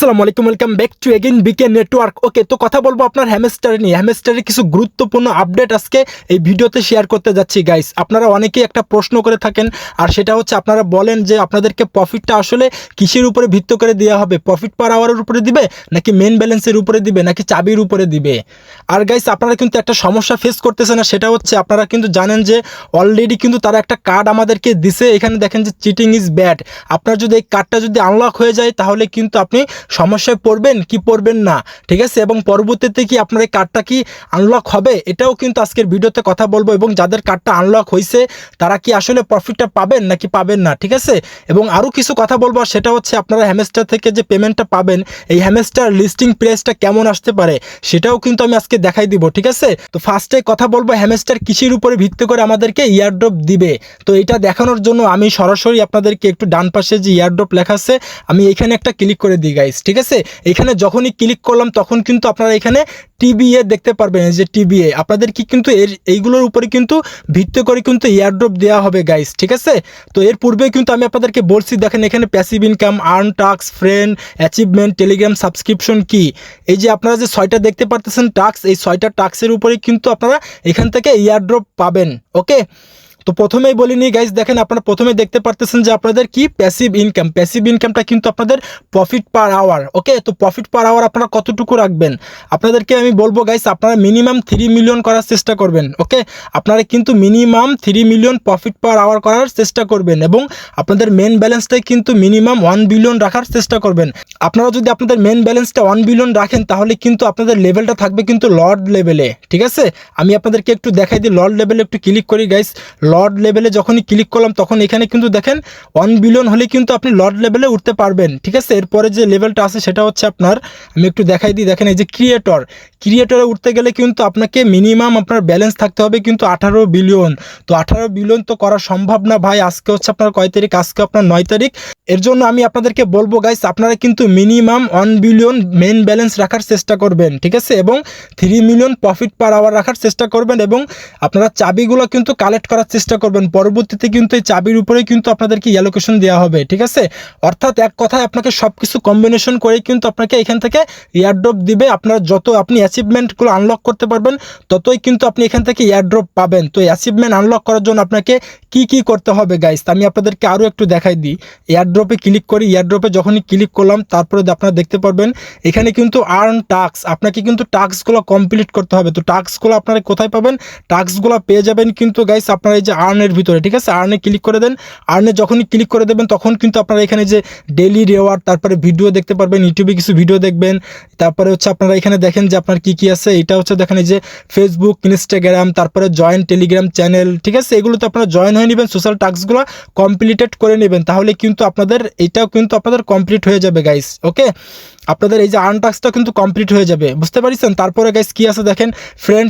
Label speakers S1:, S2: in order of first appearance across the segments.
S1: আসসালামু আলাইকুম, welcome back to again B K network. Okay, তো কথা বলবো আপনার হ্যামস্টার নিয়ে। হ্যামস্টারের কিছু গুরুত্বপূর্ণ আপডেট আজকে এই ভিডিওতে শেয়ার করতে যাচ্ছি গাইস। আপনারা অনেকেই একটা প্রশ্ন করে থাকেন, আর সেটা হচ্ছে আপনারা বলেন যে আপনাদেরকে প্রফিটটা আসলে কিসের উপরে ভিত্তি করে দেওয়া হবে, প্রফিট পার আওয়ারের উপরে দিবে নাকি মেন ব্যালেন্সের উপরে দিবে নাকি চাবির উপরে দিবে। আর গাইস আপনারা কিন্তু একটা সমস্যা ফেস করতেছেন, আর সেটা হচ্ছে আপনারা কিন্তু জানেন যে অলরেডি কিন্তু তারা একটা কার্ড আমাদেরকে দিছে। এখানে দেখেন যে চিটিং ইজ ব্যাড। আপনার যদি এই কার্ডটা যদি আনলক হয়ে যায় তাহলে কিন্তু আপনি সমস্যায় পড়বেন কি পড়বেন না, ঠিক আছে। এবং পরবর্তীতে কি আপনার এই কার্ডটা কি আনলক হবে এটাও কিন্তু আজকের ভিডিওতে কথা বলবো। এবং যাদের কার্ডটা আনলক হয়েছে তারা কি আসলে প্রফিটটা পাবেন নাকি পাবেন না, ঠিক আছে। এবং আরও কিছু কথা বলবো, আর সেটা হচ্ছে আপনারা হ্যামস্টার থেকে যে পেমেন্টটা পাবেন এই হ্যামস্টার লিস্টিং প্রাইসটা কেমন আসতে পারে সেটাও কিন্তু আমি আজকে দেখাই দিব, ঠিক আছে। তো ফার্স্টে কথা বলবো হ্যামস্টার কিসের উপরে ভিত্তি করে আমাদেরকে ইয়ারড্রপ দিবে। তো এটা দেখানোর জন্য আমি সরাসরি আপনাদেরকে একটু ডান পাশে যে ইয়ারড্রপ লেখা আছে আমি এখানে একটা ক্লিক করে দিই গাইস, ঠিক আছে। এখানে যখনই ক্লিক করলাম তখন কিন্তু আপনারা এখানে টিবিএ দেখতে পারবেন, যে টিবিএ আপনাদের কি কিন্তু এইগুলোর উপরে কিন্তু ভিত্তি করে কিন্তু এয়ারড্রপ দেওয়া হবে গাইস, ঠিক আছে। তো এর পূর্বে কিন্তু আমি আপনাদেরকে বলছি, দেখেন এখানে passive income, earn task, friend, achievement, Telegram subscription কি, এই যে আপনারা যে 6টা দেখতে পারতেছেন টাস্ক, এই 6টা টাস্কের উপরে কিন্তু আপনারা এখান থেকে এয়ারড্রপ পাবেন। ওকে, তো প্রথমেই বলিনি গাইস, দেখেন আপনারা প্রথমে দেখতে পারতেছেন যে আপনাদের কি প্যাসিভ ইনকাম। প্যাসিভ ইনকামটা কিন্তু আপনাদের প্রফিট পার আওয়ার। ওকে, তো প্রফিট পার আওয়ার আপনারা কতটুকু রাখবেন আপনাদেরকে আমি বলবো গাইস, আপনারা মিনিমাম 3 মিলিয়ন করার চেষ্টা করবেন। ওকে, আপনারা কিন্তু minimum 3 million profit per hour করার চেষ্টা করবেন এবং আপনাদের মেন ব্যালেন্সটাই কিন্তু মিনিমাম 1 বিলিয়ন রাখার চেষ্টা করবেন। আপনারা যদি আপনাদের মেন ব্যালেন্সটা 1 বিলিয়ন রাখেন তাহলে কিন্তু আপনাদের লেভেলটা থাকবে কিন্তু লর্ড লেভেলে, ঠিক আছে। আমি আপনাদেরকে একটু দেখাই দিই, লর্ড লেভেলে একটু ক্লিক করি গাইস। লর্ড লেভেলে যখনই ক্লিক করলাম তখন এখানে কিন্তু দেখেন 1 বিলিয়ন হলে কিন্তু আপনি লর্ড লেভেলে উঠতে পারবেন, ঠিক আছে। এরপরে যে লেভেলটা আছে সেটা হচ্ছে আপনার, আমি একটু দেখাই দিই, দেখেন এই যে ক্রিয়েটরে উঠতে গেলে কিন্তু আপনাকে মিনিমাম আপনার ব্যালেন্স থাকতে হবে কিন্তু 18 বিলিয়ন। তো 18 বিলিয়ন তো করা সম্ভব না ভাই। আজকে হচ্ছে আপনার কয় তারিখ, আজকে আপনার 9 তারিখ। এর জন্য আমি আপনাদেরকে বলবো গাইস, আপনারা কিন্তু মিনিমাম 1 বিলিয়ন মেন ব্যালেন্স রাখার চেষ্টা করবেন, ঠিক আছে। এবং 3 মিলিয়ন প্রফিট পার আওয়ার রাখার চেষ্টা করবেন এবং আপনারা চাবিগুলো কিন্তু কালেক্ট করার চেষ্টা করবেন। পরবর্তীতে কিন্তু এই চাবির উপরেই কিন্তু আপনাদেরকে অ্যালোকেশন দেওয়া হবে, ঠিক আছে। অর্থাৎ এক কথায় আপনাকে সব কিছু কম্বিনেশন করে কিন্তু আপনাকে এখান থেকে এয়ারড্রপ দিবে। আপনারা যত আপনি অ্যাচিভমেন্টগুলো আনলক করতে পারবেন ততই কিন্তু আপনি এখান থেকে এয়ারড্রপ পাবেন। তো অ্যাচিভমেন্ট আনলক করার জন্য আপনাকে কি করতে হবে গাইস আমি আপনাদেরকে আরও একটু দেখাই দিই। এয়ারড্রপে ক্লিক করি, এয়ারড্রপে যখনই ক্লিক করলাম তারপরে আপনারা দেখতে পারবেন এখানে কিন্তু আর্ন টাস্ক, আপনাকে কিন্তু টাস্কগুলো কমপ্লিট করতে হবে। তো টাস্কগুলো আপনারা কোথায় পাবেন, টাস্কগুলো পেয়ে যাবেন কিন্তু গাইস আপনারা এই যে আর্নের ভিতরে, ঠিক আছে। আর্নে ক্লিক করে দেন, আর্নে যখনই ক্লিক করে দেবেন তখন কিন্তু আপনারা এখানে যে ডেইলি রিওয়ার্ড, তারপরে ভিডিও দেখতে পারবেন, ইউটিউবে কিছু ভিডিও দেখবেন। তারপরে হচ্ছে আপনারা এখানে দেখেন যে আপনার কি আছে, এটা হচ্ছে দেখেন এই যে ফেসবুক, ইনস্টাগ্রাম, তারপরে জয়েন টেলিগ্রাম চ্যানেল, ঠিক আছে। এগুলোতে আপনারা জয়েন হয়ে নেবেন, সোশ্যাল টাস্কগুলো কমপ্লিটেড করে নেবেন, তাহলে কিন্তু আপনাদের এটাও কিন্তু আপনাদের কমপ্লিট হয়ে যাবে গাইস। ওকে, আপনাদের এই যে আর্ন টাস্কটা কিন্তু কমপ্লিট হয়ে যাবে, বুঝতে পারছেন। তারপরে গাইস কি আছে দেখেন,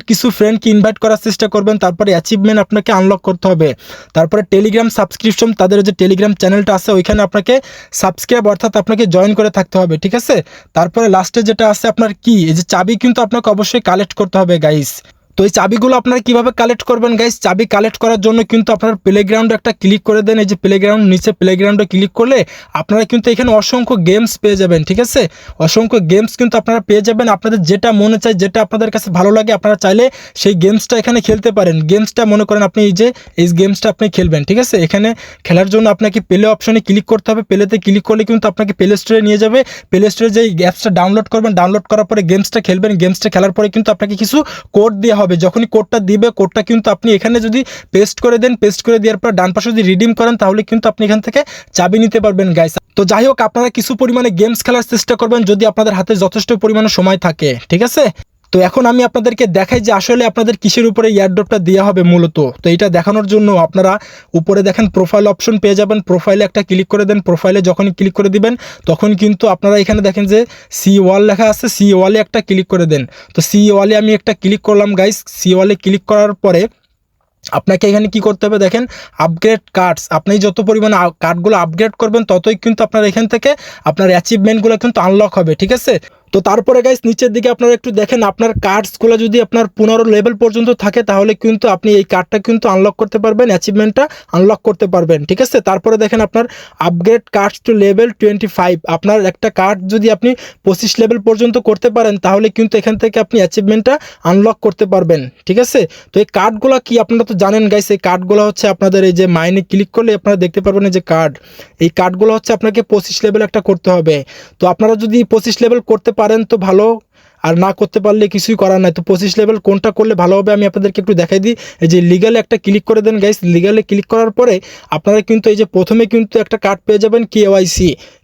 S1: কিছু ফ্রেন্ডকে ইনভাইট করার চেষ্টা করবেন, তারপরে অ্যাচিভমেন্ট আপনাকে আনলক করতে হবে, তারপরে টেলিগ্রাম সাবস্ক্রিপশন, তাদের যে টেলিগ্রাম চ্যানেলটা আছে ওইখানে আপনাকে সাবস্ক্রাইব অর্থাৎ আপনাকে জয়েন করে থাকতে হবে, ঠিক আছে। তারপরে লাস্টে যেটা আছে আপনার কি, এই যে চাবি কিন্তু আপনাকে অবশ্যই কালেক্ট করতে হবে গাইস। তো এই চাবিগুলো আপনারা কিভাবে কালেক্ট করবেন গাইস, চাবি কালেক্ট করার জন্য কিন্তু আপনার প্লেগ্রাউন্ডে একটা ক্লিক করে দেন। এই যে প্লেগ্রাউন্ড, নিচে প্লেগ্রাউন্ডে ক্লিক করলে আপনারা কিন্তু এখানে অসংখ্য গেমস পেয়ে যাবেন, ঠিক আছে। অসংখ্য গেমস কিন্তু আপনারা পেয়ে যাবেন, আপনাদের যেটা মনে চায়, যেটা আপনাদের কাছে ভালো লাগে আপনারা চাইলে সেই গেমসটা এখানে খেলতে পারেন। গেমসটা মনে করেন আপনি এই গেমসটা আপনি খেলবেন, ঠিক আছে। এখানে খেলার জন্য আপনাকে প্লে অপশনে ক্লিক করতে হবে। প্লেতে ক্লিক করলে কিন্তু আপনাকে প্লে স্টোরে নিয়ে যাবে। প্লে স্টোরে যে অ্যাপসটা ডাউনলোড করবেন, ডাউনলোড করার পরে গেমসটা খেলবেন। গেমসটা খেলার পরে কিন্তু আপনাকে কিছু কোড দেওয়া হবে। যখনই কোডটা দিবে, কোডটা কিন্তু আপনি এখানে যদি পেস্ট করে দেন, পেস্ট করে দেওয়ার পর ডান পাশে যদি রিডিম করেন তাহলে কিন্তু আপনি এখান থেকে চাবি নিতে পারবেন গাইস। তো যাই হোক, আপনারা কিছু পরিমাণে গেমস খেলার চেষ্টা করবেন যদি আপনাদের হাতে যথেষ্ট পরিমাণে সময় থাকে, ঠিক আছে। তো এখন আমি আপনাদেরকে দেখাই যে আসলে আপনাদের কিসের উপরে এয়ারড্রপটা দেওয়া হবে মূলত। তো এটা দেখানোর জন্য আপনারা উপরে দেখেন প্রোফাইল অপশন পেয়ে যাবেন, প্রোফাইলে একটা ক্লিক করে দেন। প্রোফাইলে যখনই ক্লিক করে দিবেন তখন কিন্তু আপনারা এখানে দেখেন যে সি ওয়াল লেখা আছে, সি ওয়ালে একটা ক্লিক করে দেন। তো সি ওয়ালে আমি একটা ক্লিক করলাম গাইস। সি ওয়ালে ক্লিক করার পরে আপনাকে এখানে কি করতে হবে দেখেন, আপগ্রেড কার্ডস। আপনি যত পরিমাণে কার্ডগুলো আপগ্রেড করবেন ততই কিন্তু আপনার এখান থেকে আপনার অ্যাচিভমেন্টগুলো কিন্তু আনলক হবে, ঠিক আছে। তো তারপরে গাইস নিচের দিকে আপনারা একটু দেখেন, আপনার কার্ডসগুলো যদি আপনার 15 লেভেল পর্যন্ত থাকে তাহলে কিন্তু আপনি এই কার্ডটা কিন্তু আনলক করতে পারবেন, অ্যাচিভমেন্টটা আনলক করতে পারবেন, ঠিক আছে। তারপরে দেখেন আপনার আপগ্রেড কার্ডস টু লেভেল 25, আপনার একটা কার্ড যদি আপনি 25 লেভেল পর্যন্ত করতে পারেন তাহলে কিন্তু এখান থেকে আপনি অ্যাচিভমেন্টটা আনলক করতে পারবেন, ঠিক আছে। তো এই কার্ডগুলো কি আপনারা তো জানেন গাইস, এই কার্ডগুলো হচ্ছে আপনাদের এই যে মাইনে ক্লিক করলে আপনারা দেখতে পারবেন এই যে কার্ড, এই কার্ডগুলো হচ্ছে আপনাকে 25 লেভেল একটা করতে হবে। তো আপনারা যদি 25 লেভেল করতে পারেন তো ভালো, আর না করতে পারলে কিছুই করার নাই। তো 25 লেভেল কোনটা করলে ভালো হবে আমি আপনাদেরকে একটু দেখাই দিই। এই যে লিগালে একটা ক্লিক করে দেন গাইস, লিগালে ক্লিক করার পরে আপনারা কিন্তু এই যে প্রথমে কিন্তু একটা কার্ড পেয়ে যাবেন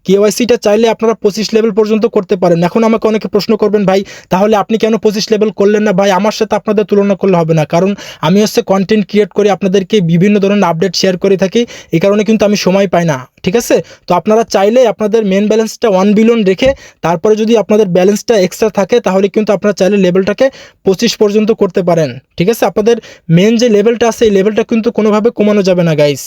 S1: কেওয়াইসিটা চাইলে আপনারা 25 লেভেল পর্যন্ত করতে পারেন। এখন আমাকে অনেকে প্রশ্ন করবেন, ভাই তাহলে আপনি কেন 25 লেভেল করলেন না? ভাই আমার সাথে আপনাদের তুলনা করলে হবে না, কারণ আমি হচ্ছে কন্টেন্ট ক্রিয়েট করে আপনাদেরকে বিভিন্ন ধরনের আপডেট শেয়ার করে থাকি, এই কারণে কিন্তু আমি সময় পাই না, ঠিক আছে। তো আপনারা চাইলে আপনাদের মেন ব্যালেন্সটা 1 বিলিয়ন রেখে তারপরে যদি আপনাদের ব্যালেন্সটা এক্সট্রা থাকে তাহলে কিন্তু আপনারা চাইলে লেভেলটাকে 25 পর্যন্ত করতে পারেন, ঠিক আছে। আপনাদের মেন যে লেভেলটা আছে এই লেভেলটা কিন্তু কোনোভাবে কমানো যাবে না গাইস।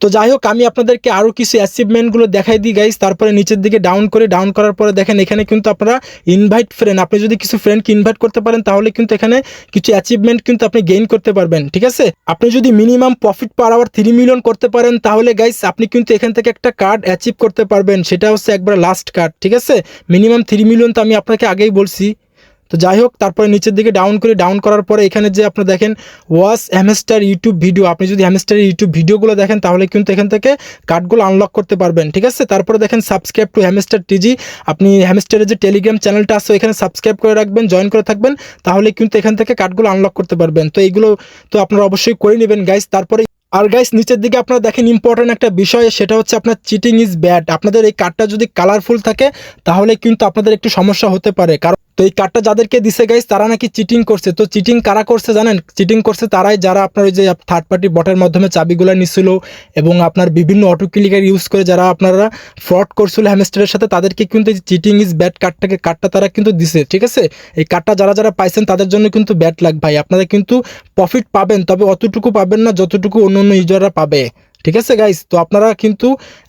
S1: তো যাই হোক আমি আপনাদেরকে আরও কিছু অ্যাচিভমেন্টগুলো দেখাই দিই গাইস। তারপরে নিচের দিকে ডাউন করার পরে দেখেন এখানে কিন্তু আপনারা ইনভাইট ফ্রেন্ড, আপনি যদি কিছু ফ্রেন্ডকে ইনভাইট করতে পারেন তাহলে কিন্তু এখানে কিছু অ্যাচিভমেন্ট কিন্তু আপনি গেইন করতে পারবেন, ঠিক আছে। আপনি যদি minimum profit per hour 3 million করতে পারেন তাহলে গাইস আপনি কিন্তু এখান থেকে একটা কার্ড অ্যাচিভ করতে পারবেন, সেটা হচ্ছে একবার লাস্ট কার্ড, ঠিক আছে। মিনিমাম 3 মিলিয়ন তো আমি আপনাকে আগেই বলছি। তো যাই হোক তারপরে নিচের দিকে ডাউন করার পরে এখানে যে আপনি দেখেন ওয়াচ হ্যামস্টার ইউটিউব ভিডিও, আপনি যদি হ্যামস্টারের ইউটিউব ভিডিওগুলো দেখেন তাহলে কিন্তু এখান থেকে কার্ডগুলো আনলক করতে পারবেন, ঠিক আছে। তারপরে দেখেন সাবস্ক্রাইব টু হ্যামস্টার টিজি, আপনি হ্যামস্টারের যে টেলিগ্রাম চ্যানেলটা আছে এখানে সাবস্ক্রাইব করে রাখবেন, জয়েন করে থাকবেন, তাহলে কিন্তু এখান থেকে কার্ডগুলো আনলক করতে পারবেন। তো এইগুলো তো আপনারা অবশ্যই করে নেবেন গাইস। তারপরে আর গাইস নিচের দিকে আপনারা দেখেন ইম্পর্টেন্ট একটা বিষয়, সেটা হচ্ছে আপনার চিটিং ইজ ব্যাড। আপনাদের এই কার্ডটা যদি কালারফুল থাকে তাহলে কিন্তু আপনাদের একটু সমস্যা হতে পারে, কারণ তো এই কার্ডটা যাদেরকে দিছে গাইস তারা নাকি চিটিং করছে। তো চিটিং কারা করছে জানেন? চিটিং করছে তারাই যারা আপনার ওই যে থার্ড পার্টি বটের মাধ্যমে চাবিগুলো নিছিল এবং আপনার বিভিন্ন অটো ক্লিকার ইউজ করে যারা আপনারা ফ্রড করছিল হ্যামস্টারের সাথে, তাদেরকে কিন্তু এই চিটিং ইজ ব্যাড কার্ডটা তারা কিন্তু দিছে, ঠিক আছে। এই কার্ডটা যারা পাইছেন তাদের জন্য কিন্তু ব্যাড লাগ ভাই, আপনারা কিন্তু প্রফিট পাবেন তবে অতটুকু পাবেন না যতটুকু অন্য ইউজাররা পাবে, ঠিক আছে গাইস। তো আপনারা কিন্তু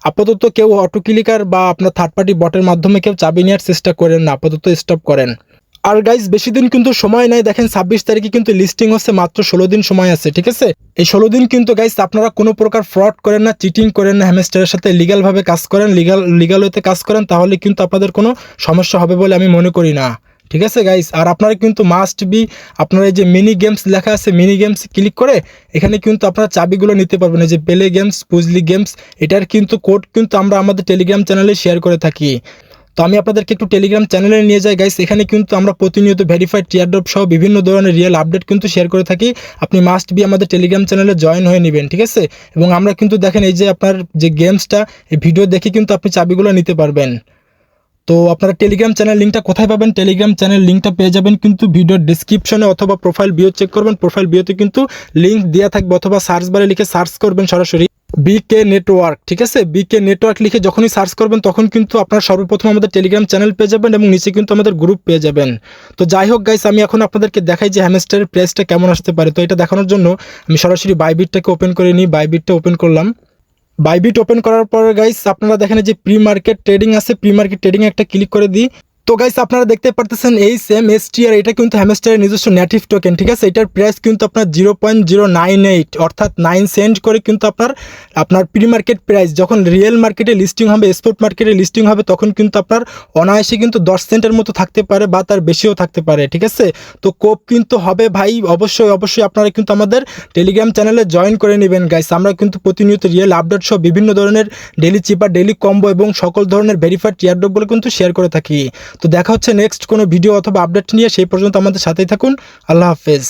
S1: আপাতত কেউ অটো ক্লিকার বা আপনার থার্ড পার্টি বটের মাধ্যমে কেউ চাবি নেওয়ার চেষ্টা করেন না, আপাতত স্টপ করেন। আর গাইস বেশি দিন কিন্তু সময় নাই, দেখেন 26 তারিখে কিন্তু লিস্টিং হচ্ছে, মাত্র 16 দিন সময় আছে, ঠিক আছে। এই 16 দিন কিন্তু গাইস আপনারা কোনো প্রকার ফ্রড করেন না, চিটিং করেন না, হ্যামস্টারের সাথে লিগ্যালভাবে কাজ করেন, লিগ্যাল ওয়েতে কাজ করেন, তাহলে কিন্তু আপনাদের কোনো সমস্যা হবে বলে আমি মনে করি না, ঠিক আছে গাইস। আর আপনারা কিন্তু মাস্ট বি আপনারা এই যে মিনি গেমস লেখা আছে, মিনি গেমস ক্লিক করে এখানে কিন্তু আপনারা চাবিগুলো নিতে পারবেন। এই যে প্লে গেমস, পুজলি গেমস, এটার কিন্তু কোড কিন্তু আমরা আমাদের টেলিগ্রাম চ্যানেলে শেয়ার করে থাকি। তো আমি আপনাদেরকে একটু টেলিগ্রাম চ্যানেলে নিয়ে যাই গাইস, এখানে কিন্তু আমরা প্রতিনিয়ত ভেরিফাইড টিয়ারড্রপ সহ বিভিন্ন ধরনের রিয়েল আপডেট কিন্তু শেয়ার করে থাকি। আপনি মাস্ট বি আমাদের টেলিগ্রাম চ্যানেলে জয়েন হয়ে নেবেন, ঠিক আছে। এবং আমরা কিন্তু দেখেন এই যে আপনার যে গেমসটা এই ভিডিও দেখে কিন্তু আপনি চাবিগুলো নিতে পারবেন। তো আপনারা টেলিগ্রাম চ্যানেল লিঙ্কটা কোথায় পাবেন? টেলিগ্রাম চ্যানেল লিঙ্কটা পেয়ে যাবেন কিন্তু ভিডিওর ডিসক্রিপশনে অথবা প্রোফাইল বিও চেক করবেন, প্রোফাইল বিওতে কিন্তু লিঙ্ক দেওয়া থাকবে, অথবা সার্চ বারে লিখে সার্চ করবেন সরাসরি বিকে নেটওয়ার্ক, ঠিক আছে। বিকে নেটওয়ার্ক লিখে যখনই সার্চ করবেন তখন কিন্তু আপনারা সর্বপ্রথম আমাদের টেলিগ্রাম চ্যানেল পেয়ে যাবেন এবং নিচে কিন্তু আমাদের গ্রুপ পেয়ে যাবেন। তো যাই হোক গাইস আমি এখন আপনাদেরকে দেখাই যে হ্যামস্টারের প্রাইসটা কেমন আসতে পারে। তো এটা দেখানোর জন্য আমি সরাসরি বাইবিটটাকে ওপেন করে নিই, বাইবিটটা ওপেন করলাম। বাইবিট ওপেন করার পরে গাইস আপনারা দেখেন যে প্রি মার্কেট ট্রেডিং আছে, প্রি মার্কেট ট্রেডিং একটা ক্লিক করে দিই। তো গাইস আপনারা দেখতে পারতেছেন এই সেম এসটিআর, এটা কিন্তু হ্যামস্টারের নিজস্ব নেটিভ টোকেন, ঠিক আছে। এটার প্রাইস কিন্তু আপনার 0.098 অর্থাৎ 9 সেন্ট করে কিন্তু আপনার প্রি মার্কেট প্রাইস। যখন রিয়েল মার্কেটে লিস্টিং হবে, স্পট মার্কেটে লিস্টিং হবে, তখন কিন্তু আপনার অনায়াসে কিন্তু 10 সেন্টের মতো থাকতে পারে বা তার বেশিও থাকতে পারে, ঠিক আছে। তো কোপ কিন্তু হবে ভাই, অবশ্যই আপনারা কিন্তু আমাদের টেলিগ্রাম চ্যানেলে জয়েন করে নেবেন গাইস। আমরা কিন্তু প্রতিনিয়ত রিয়েল আপডেট সহ বিভিন্ন ধরনের ডেলি চিপার, ডেলি কম্বো এবং সকল ধরনের ভেরিফাইড টিয়ারড্রপগুলো কিন্তু শেয়ার করে থাকি। তো দেখা হচ্ছে নেক্সট কোনো ভিডিও অথবা আপডেট নিয়ে, সেই পর্যন্ত আমাদের সাথেই থাকুন। আল্লাহ হাফেজ।